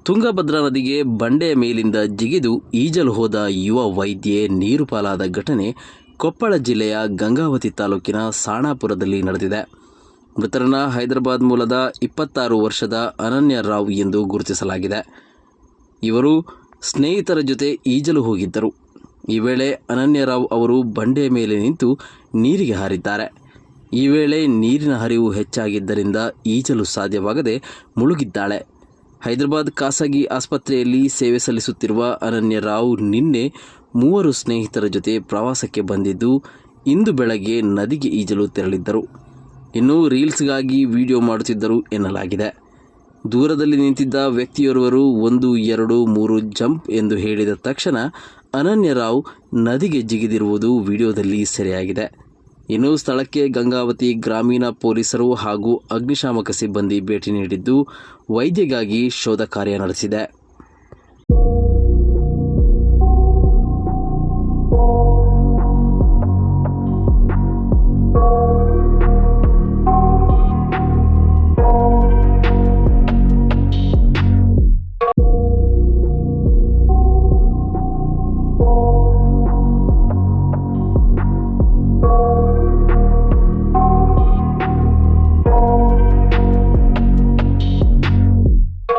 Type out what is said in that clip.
ತುಂಗಭದ್ರಾ ನದಿಗೆ ಬಂಡೆಯ ಮೇಲಿಂದ ಜಿಗಿದು ಈಜಲು ಹೋದ ಯುವ ವೈದ್ಯೆ ನೀರು ಪಾಲಾದ ಘಟನೆ ಕೊಪ್ಪಳ ಜಿಲ್ಲೆಯ ಗಂಗಾವತಿ ತಾಲೂಕಿನ ಸಾಣಾಪುರದಲ್ಲಿ ನಡೆದಿದೆ. ಮೃತರನ್ನ ಹೈದರಾಬಾದ್ ಮೂಲದ 26 ವರ್ಷದ ಅನನ್ಯ ರಾವ್ ಎಂದು ಗುರುತಿಸಲಾಗಿದೆ. ಇವರು ಸ್ನೇಹಿತರ ಜೊತೆ ಈಜಲು ಹೋಗಿದ್ದರು. ಈ ವೇಳೆ ಅನನ್ಯ ರಾವ್ ಅವರು ಬಂಡೆಯ ಮೇಲೆ ನಿಂತು ನೀರಿಗೆ ಹಾರಿದ್ದಾರೆ. ಈ ವೇಳೆ ನೀರಿನ ಹರಿವು ಹೆಚ್ಚಾಗಿದ್ದರಿಂದ ಈಜಲು ಸಾಧ್ಯವಾಗದೆ ಮುಳುಗಿದ್ದಾಳೆ. ಹೈದರಾಬಾದ್ ಖಾಸಗಿ ಆಸ್ಪತ್ರೆಯಲ್ಲಿ ಸೇವೆ ಸಲ್ಲಿಸುತ್ತಿರುವ ಅನನ್ಯ ರಾವ್ ನಿನ್ನೆ 3 ಸ್ನೇಹಿತರ ಜೊತೆ ಪ್ರವಾಸಕ್ಕೆ ಬಂದಿದ್ದು, ಇಂದು ಬೆಳಗ್ಗೆ ನದಿಗೆ ಈಜಲು ತೆರಳಿದ್ದರು. ಇನ್ನು ರೀಲ್ಸ್ಗಾಗಿ ವಿಡಿಯೋ ಮಾಡುತ್ತಿದ್ದರು ಎನ್ನಲಾಗಿದೆ. ದೂರದಲ್ಲಿ ನಿಂತಿದ್ದ ವ್ಯಕ್ತಿಯೋರ್ವರು 1, 2, 3 ಜಂಪ್ ಎಂದು ಹೇಳಿದ ತಕ್ಷಣ ಅನನ್ಯ ರಾವ್ ನದಿಗೆ ಜಿಗಿದಿರುವುದು ವಿಡಿಯೋದಲ್ಲಿ ಸೆರೆಯಾಗಿದೆ. ಇನ್ನು ಸ್ಥಳಕ್ಕೆ ಗಂಗಾವತಿ ಗ್ರಾಮೀಣ ಪೊಲೀಸರು ಹಾಗೂ ಅಗ್ನಿಶಾಮಕ ಸಿಬ್ಬಂದಿ ಭೇಟಿ ನೀಡಿದ್ದು ವೈದ್ಯೆಗಾಗಿ ಶೋಧ ಕಾರ್ಯ ನಡೆಸಿದೆ.